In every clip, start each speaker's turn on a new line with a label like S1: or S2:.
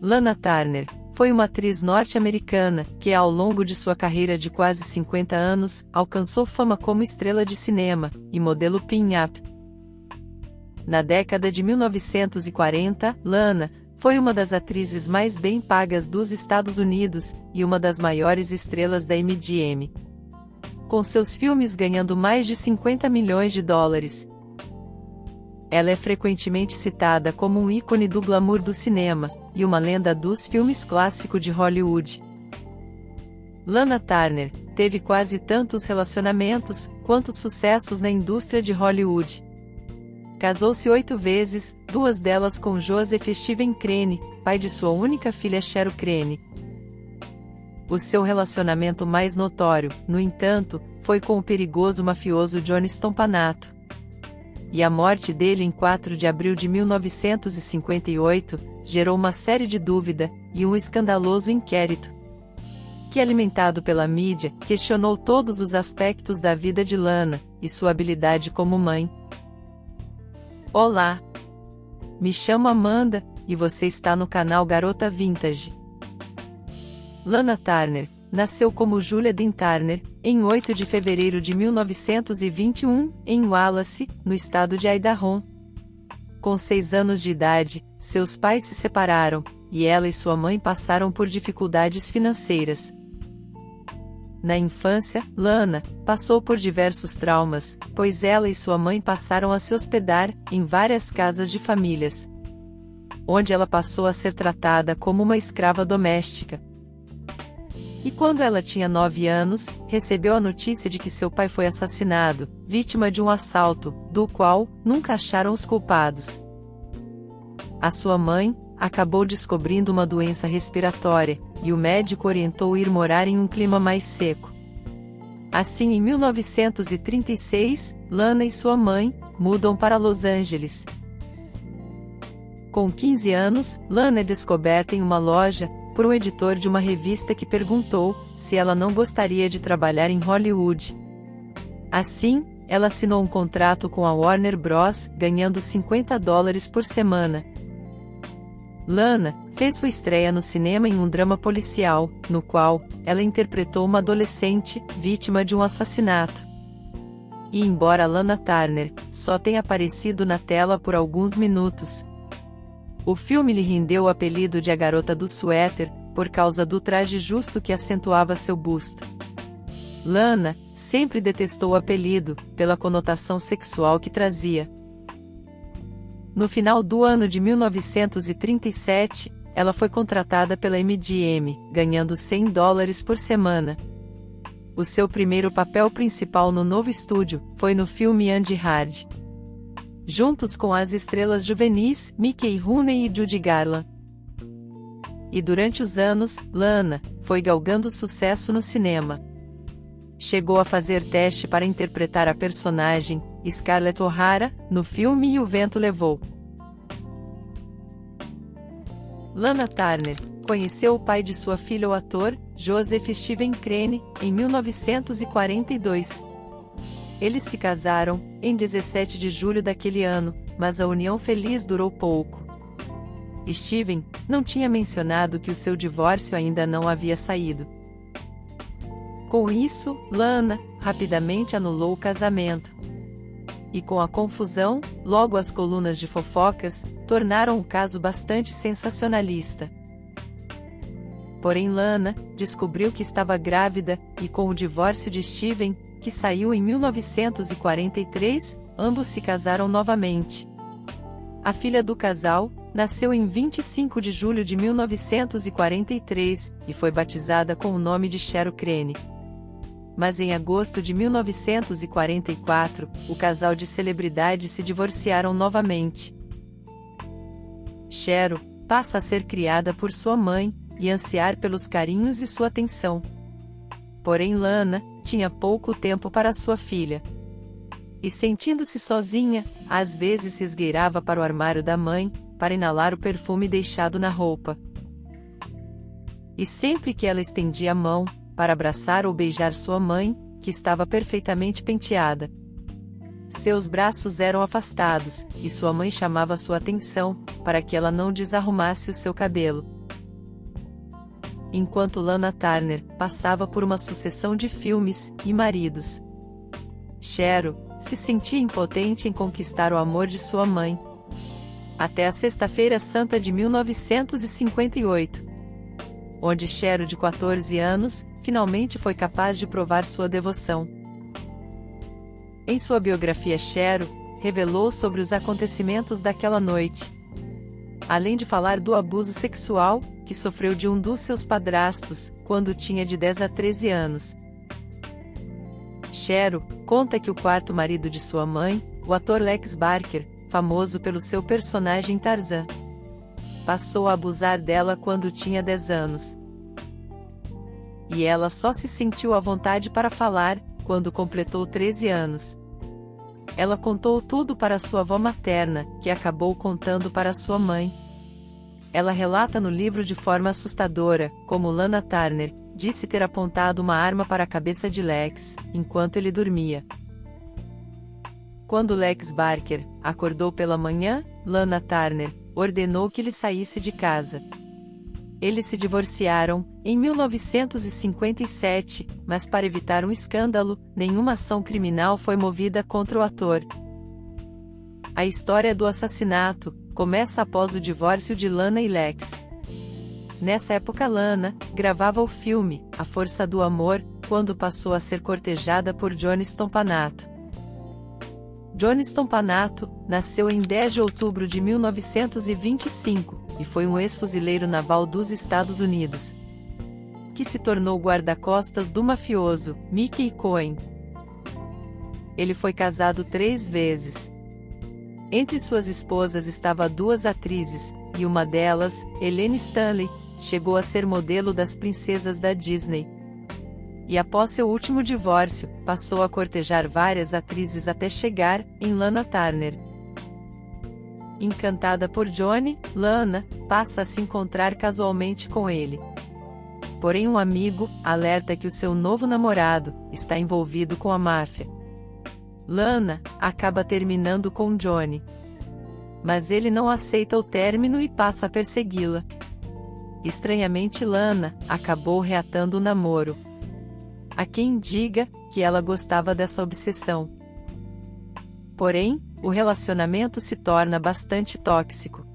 S1: Lana Turner foi uma atriz norte-americana que, ao longo de sua carreira de quase 50 anos, alcançou fama como estrela de cinema e modelo pin-up. Na década de 1940, Lana foi uma das atrizes mais bem pagas dos Estados Unidos e uma das maiores estrelas da MGM, com seus filmes ganhando mais de 50 milhões de dólares. Ela é frequentemente citada como um ícone do glamour do cinema e uma lenda dos filmes clássicos de Hollywood. Lana Turner teve quase tantos relacionamentos quanto sucessos na indústria de Hollywood. Casou-se 8 vezes, 2 delas com Joseph Steven Crane, pai de sua única filha Cheryl Crane. O seu relacionamento mais notório, no entanto, foi com o perigoso mafioso Johnny Stompanato. E a morte dele em 4 de abril de 1958 gerou uma série de dúvida e um escandaloso inquérito que, alimentado pela mídia, questionou todos os aspectos da vida de Lana e sua habilidade como mãe. Olá! Me chamo Amanda, e você está no canal Garota Vintage. Lana Turner nasceu como Julia Dean Turner, em 8 de fevereiro de 1921, em Wallace, no estado de Idaho. Com 6 anos de idade, seus pais se separaram, e ela e sua mãe passaram por dificuldades financeiras. Na infância, Lana passou por diversos traumas, pois ela e sua mãe passaram a se hospedar em várias casas de famílias, onde ela passou a ser tratada como uma escrava doméstica. E quando ela tinha 9 anos, recebeu a notícia de que seu pai foi assassinado, vítima de um assalto, do qual nunca acharam os culpados. A sua mãe acabou descobrindo uma doença respiratória, e o médico orientou ir morar em um clima mais seco. Assim, em 1936, Lana e sua mãe mudam para Los Angeles. Com 15 anos, Lana é descoberta em uma loja por um editor de uma revista que perguntou se ela não gostaria de trabalhar em Hollywood. Assim, ela assinou um contrato com a Warner Bros., ganhando $50 por semana. Lana fez sua estreia no cinema em um drama policial, no qual ela interpretou uma adolescente vítima de um assassinato. E embora Lana Turner só tenha aparecido na tela por alguns minutos, o filme lhe rendeu o apelido de a Garota do Suéter, por causa do traje justo que acentuava seu busto. Lana sempre detestou o apelido, pela conotação sexual que trazia. No final do ano de 1937, ela foi contratada pela MGM, ganhando $100 por semana. O seu primeiro papel principal no novo estúdio foi no filme Andy Hard, juntos com as estrelas juvenis Mickey Rooney e Judy Garland. E durante os anos, Lana foi galgando sucesso no cinema. Chegou a fazer teste para interpretar a personagem Scarlett O'Hara no filme E o Vento Levou. Lana Turner conheceu o pai de sua filha, o ator Joseph Steven Crane, em 1942. Eles se casaram em 17 de julho daquele ano, mas a união feliz durou pouco. Steven não tinha mencionado que o seu divórcio ainda não havia saído. Com isso, Lana rapidamente anulou o casamento. E com a confusão, logo as colunas de fofocas tornaram o caso bastante sensacionalista. Porém, Lana descobriu que estava grávida, e com o divórcio de Steven, que saiu em 1943, ambos se casaram novamente. A filha do casal nasceu em 25 de julho de 1943 e foi batizada com o nome de Cheryl Crane. Mas em agosto de 1944, o casal de celebridades se divorciaram novamente. Cheryl passa a ser criada por sua mãe e ansiar pelos carinhos e sua atenção. Porém, Lana tinha pouco tempo para sua filha. E sentindo-se sozinha, às vezes se esgueirava para o armário da mãe, para inalar o perfume deixado na roupa. E sempre que ela estendia a mão, para abraçar ou beijar sua mãe, que estava perfeitamente penteada, seus braços eram afastados, e sua mãe chamava sua atenção, para que ela não desarrumasse o seu cabelo. enquanto Lana Turner passava por uma sucessão de filmes e maridos. Cheryl se sentia impotente em conquistar o amor de sua mãe. Até a Sexta-feira Santa de 1958, onde Cheryl, de 14 anos, finalmente foi capaz de provar sua devoção. Em sua biografia, Cheryl revelou sobre os acontecimentos daquela noite, além de falar do abuso sexual que sofreu de um dos seus padrastos, quando tinha de 10 a 13 anos. Cheryl conta que o quarto marido de sua mãe, o ator Lex Barker, famoso pelo seu personagem Tarzan, passou a abusar dela quando tinha 10 anos. E ela só se sentiu à vontade para falar quando completou 13 anos. Ela contou tudo para sua avó materna, que acabou contando para sua mãe. Ela relata no livro de forma assustadora como Lana Turner disse ter apontado uma arma para a cabeça de Lex, enquanto ele dormia. Quando Lex Barker acordou pela manhã, Lana Turner ordenou que ele saísse de casa. Eles se divorciaram em 1957, mas para evitar um escândalo, nenhuma ação criminal foi movida contra o ator. A história do assassinato começa após o divórcio de Lana e Lex. Nessa época, Lana gravava o filme A Força do Amor, quando passou a ser cortejada por Johnny Stompanato. Johnny Stompanato nasceu em 10 de outubro de 1925 e foi um ex-fuzileiro naval dos Estados Unidos, que se tornou guarda-costas do mafioso Mickey Cohen. Ele foi casado 3 vezes. Entre suas esposas estavam 2 atrizes, e uma delas, Elaine Stanley, chegou a ser modelo das princesas da Disney. E após seu último divórcio, passou a cortejar várias atrizes até chegar em Lana Turner. Encantada por Johnny, Lana passa a se encontrar casualmente com ele. Porém, um amigo alerta que o seu novo namorado está envolvido com a máfia. Lana acaba terminando com Johnny, mas ele não aceita o término e passa a persegui-la. Estranhamente, Lana acabou reatando o namoro. Há quem diga que ela gostava dessa obsessão. Porém, o relacionamento se torna bastante tóxico.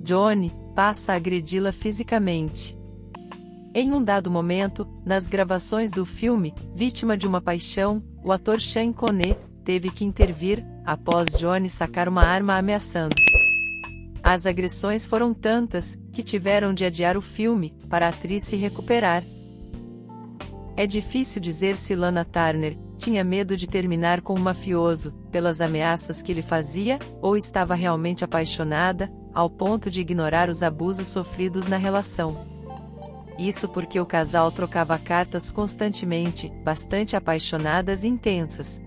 S1: Johnny passa a agredi-la fisicamente. Em um dado momento, nas gravações do filme Vítima de uma Paixão, o ator Sean Connery teve que intervir após Johnny sacar uma arma ameaçando. As agressões foram tantas que tiveram de adiar o filme para a atriz se recuperar. É difícil dizer se Lana Turner tinha medo de terminar com o mafioso pelas ameaças que ele fazia, ou estava realmente apaixonada, ao ponto de ignorar os abusos sofridos na relação. Isso porque o casal trocava cartas constantemente, bastante apaixonadas e intensas.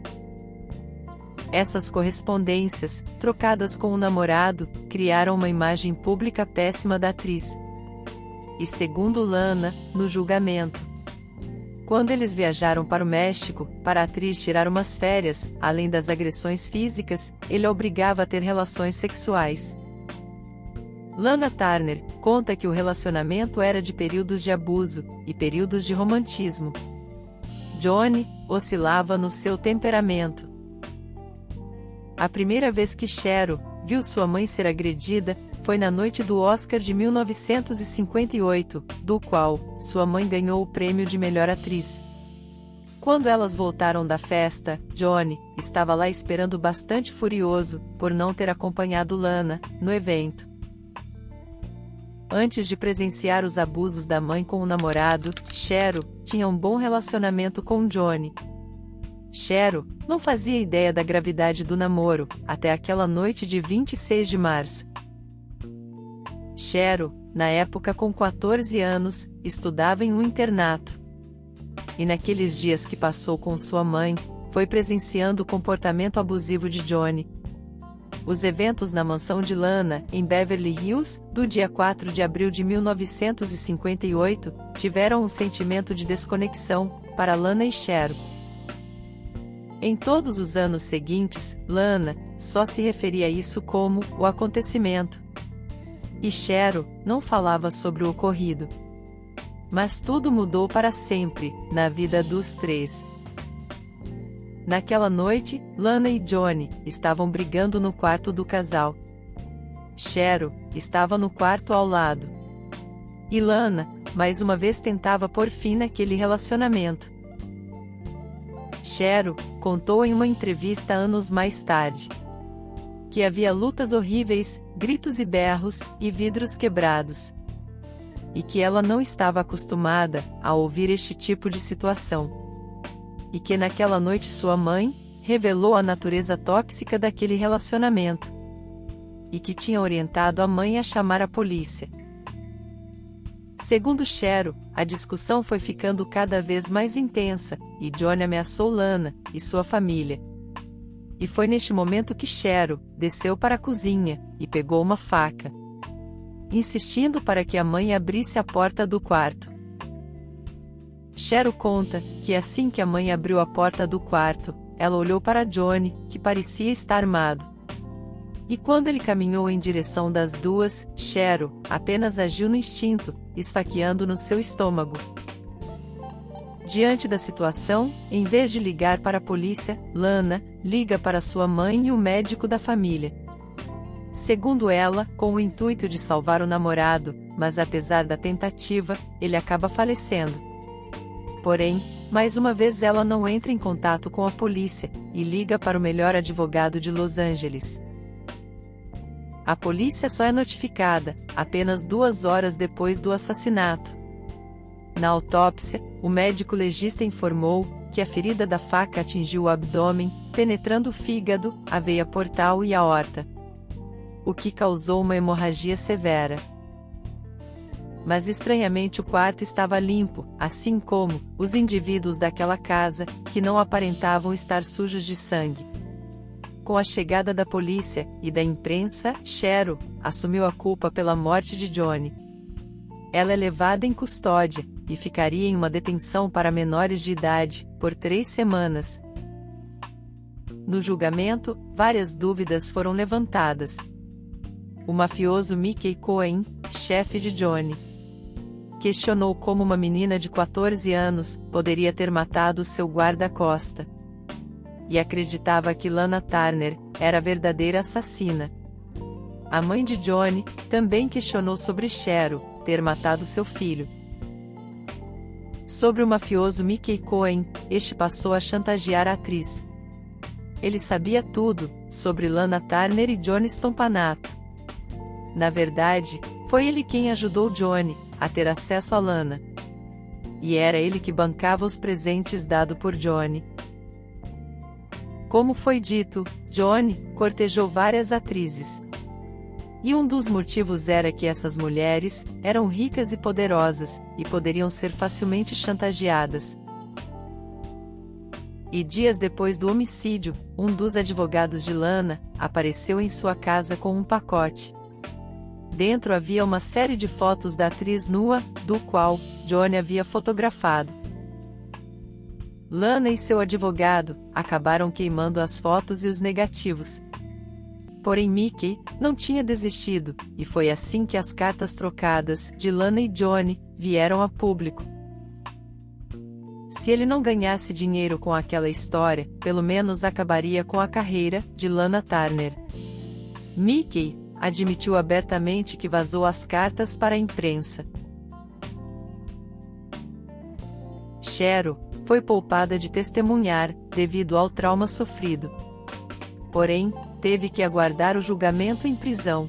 S1: Essas correspondências, trocadas com o namorado, criaram uma imagem pública péssima da atriz. E segundo Lana, no julgamento, quando eles viajaram para o México, para a atriz tirar umas férias, além das agressões físicas, ele a obrigava a ter relações sexuais. Lana Turner conta que o relacionamento era de períodos de abuso e períodos de romantismo. Johnny oscilava no seu temperamento. A primeira vez que Cheryl viu sua mãe ser agredida foi na noite do Oscar de 1958, do qual sua mãe ganhou o prêmio de melhor atriz. Quando elas voltaram da festa, Johnny estava lá esperando, bastante furioso por não ter acompanhado Lana no evento. Antes de presenciar os abusos da mãe com o namorado, Cheryl tinha um bom relacionamento com Johnny. Cheryl não fazia ideia da gravidade do namoro, até aquela noite de 26 de março. Cheryl, na época com 14 anos, estudava em um internato. E naqueles dias que passou com sua mãe, foi presenciando o comportamento abusivo de Johnny. Os eventos na mansão de Lana, em Beverly Hills, do dia 4 de abril de 1958, tiveram um sentimento de desconexão para Lana e Cheryl. Em todos os anos seguintes, Lana só se referia a isso como o acontecimento. E Cheryl não falava sobre o ocorrido. Mas tudo mudou para sempre, na vida dos três. Naquela noite, Lana e Johnny estavam brigando no quarto do casal. Cheryl estava no quarto ao lado. E Lana, mais uma vez tentava pôr fim naquele relacionamento. Cheryl contou em uma entrevista anos mais tarde que havia lutas horríveis, gritos e berros, e vidros quebrados. E que ela não estava acostumada a ouvir este tipo de situação. E que naquela noite sua mãe revelou a natureza tóxica daquele relacionamento. E que tinha orientado a mãe a chamar a polícia. Segundo Cheryl, a discussão foi ficando cada vez mais intensa, e Johnny ameaçou Lana e sua família. E foi neste momento que Cheryl desceu para a cozinha e pegou uma faca, insistindo para que a mãe abrisse a porta do quarto. Cheryl conta que assim que a mãe abriu a porta do quarto, ela olhou para Johnny, que parecia estar armado. E quando ele caminhou em direção das duas, Cheryl apenas agiu no instinto, esfaqueando no seu estômago. Diante da situação, em vez de ligar para a polícia, Lana liga para sua mãe e o médico da família. Segundo ela, com o intuito de salvar o namorado, mas apesar da tentativa, ele acaba falecendo. Porém, mais uma vez ela não entra em contato com a polícia, e liga para o melhor advogado de Los Angeles. A polícia só é notificada apenas 2 horas depois do assassinato. Na autópsia, o médico legista informou que a ferida da faca atingiu o abdômen, penetrando o fígado, a veia portal e a aorta, o que causou uma hemorragia severa. Mas estranhamente o quarto estava limpo, assim como os indivíduos daquela casa, que não aparentavam estar sujos de sangue. Com a chegada da polícia e da imprensa, Cheryl assumiu a culpa pela morte de Johnny. Ela é levada em custódia e ficaria em uma detenção para menores de idade por 3 semanas. No julgamento, várias dúvidas foram levantadas. O mafioso Mickey Cohen, chefe de Johnny, questionou como uma menina de 14 anos poderia ter matado seu guarda-costa. E acreditava que Lana Turner era a verdadeira assassina. A mãe de Johnny também questionou sobre Cheryl ter matado seu filho. Sobre o mafioso Mickey Cohen, este passou a chantagear a atriz. Ele sabia tudo sobre Lana Turner e Johnny Stompanato. Na verdade, foi ele quem ajudou Johnny a ter acesso a Lana. E era ele que bancava os presentes dados por Johnny. Como foi dito, Johnny cortejou várias atrizes. E um dos motivos era que essas mulheres eram ricas e poderosas, e poderiam ser facilmente chantageadas. E dias depois do homicídio, um dos advogados de Lana apareceu em sua casa com um pacote. Dentro havia uma série de fotos da atriz nua, do qual Johnny havia fotografado. Lana e seu advogado acabaram queimando as fotos e os negativos. Porém Mickey não tinha desistido, e foi assim que as cartas trocadas de Lana e Johnny vieram a público. Se ele não ganhasse dinheiro com aquela história, pelo menos acabaria com a carreira de Lana Turner. Mickey admitiu abertamente que vazou as cartas para a imprensa. Cheryl foi poupada de testemunhar, devido ao trauma sofrido. Porém, teve que aguardar o julgamento em prisão.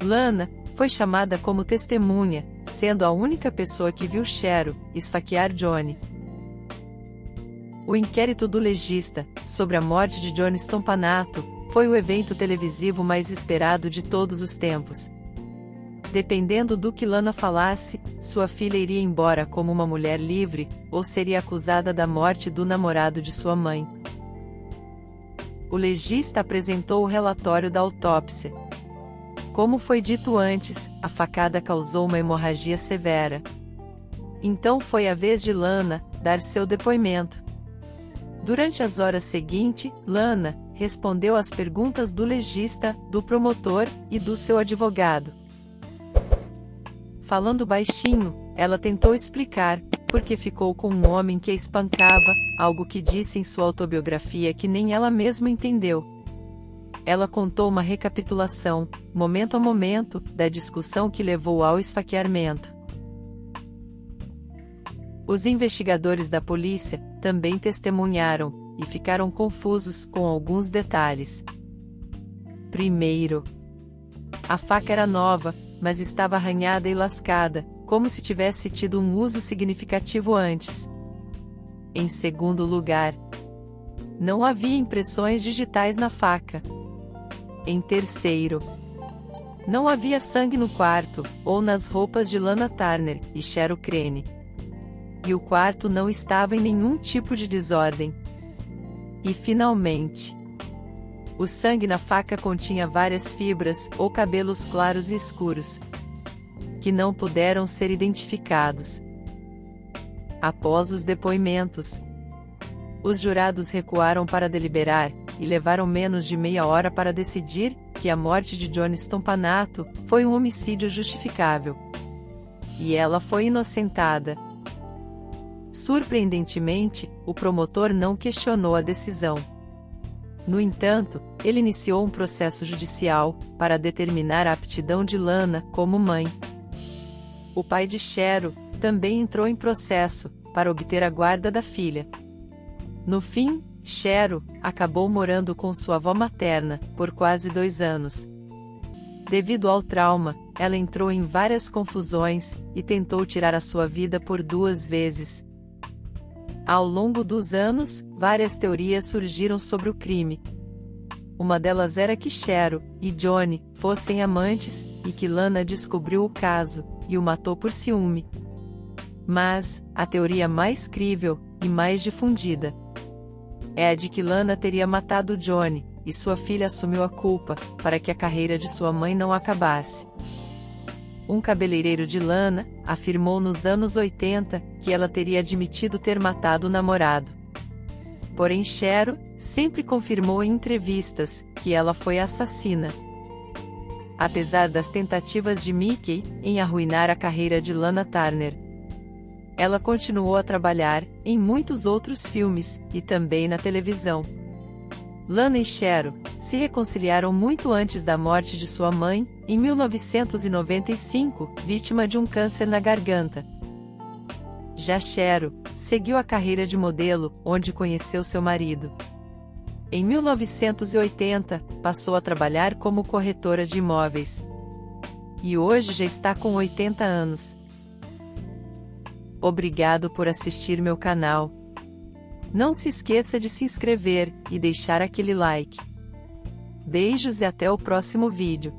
S1: Lana foi chamada como testemunha, sendo a única pessoa que viu Cheryl esfaquear Johnny. O inquérito do legista sobre a morte de Johnny Stompanato foi o evento televisivo mais esperado de todos os tempos. Dependendo do que Lana falasse, sua filha iria embora como uma mulher livre, ou seria acusada da morte do namorado de sua mãe. O legista apresentou o relatório da autópsia. Como foi dito antes, a facada causou uma hemorragia severa. Então foi a vez de Lana dar seu depoimento. Durante as horas seguintes, Lana respondeu às perguntas do legista, do promotor e do seu advogado. Falando baixinho, ela tentou explicar porque ficou com um homem que a espancava, algo que disse em sua autobiografia que nem ela mesma entendeu. Ela contou uma recapitulação, momento a momento, da discussão que levou ao esfaqueamento. Os investigadores da polícia também testemunharam e ficaram confusos com alguns detalhes. Primeiro, a faca era nova, mas estava arranhada e lascada, como se tivesse tido um uso significativo antes. Em segundo lugar, não havia impressões digitais na faca. Em terceiro, não havia sangue no quarto, ou nas roupas de Lana Turner e Cheryl Crane. E o quarto não estava em nenhum tipo de desordem. E finalmente, o sangue na faca continha várias fibras ou cabelos claros e escuros, que não puderam ser identificados. Após os depoimentos, os jurados recuaram para deliberar, e levaram menos de meia hora para decidir que a morte de Johnny Stompanato foi um homicídio justificável. E ela foi inocentada. Surpreendentemente, o promotor não questionou a decisão. No entanto, ele iniciou um processo judicial para determinar a aptidão de Lana como mãe. O pai de Cheryl também entrou em processo para obter a guarda da filha. No fim, Cheryl acabou morando com sua avó materna por quase 2 anos. Devido ao trauma, ela entrou em várias confusões e tentou tirar a sua vida por 2 vezes. Ao longo dos anos, várias teorias surgiram sobre o crime. Uma delas era que Cheryl e Johnny fossem amantes e que Lana descobriu o caso e o matou por ciúme. Mas a teoria mais crível e mais difundida é a de que Lana teria matado Johnny, e sua filha assumiu a culpa, para que a carreira de sua mãe não acabasse. Um cabeleireiro de Lana afirmou nos anos 80 que ela teria admitido ter matado o namorado. Porém Cheryl sempre confirmou em entrevistas que ela foi a assassina. Apesar das tentativas de Mickey em arruinar a carreira de Lana Turner, ela continuou a trabalhar em muitos outros filmes e também na televisão. Lana e Cheryl se reconciliaram muito antes da morte de sua mãe, em 1995, vítima de um câncer na garganta. Já Cheryl seguiu a carreira de modelo, onde conheceu seu marido. Em 1980, passou a trabalhar como corretora de imóveis. E hoje já está com 80 anos. Obrigado por assistir meu canal. Não se esqueça de se inscrever e deixar aquele like. Beijos e até o próximo vídeo.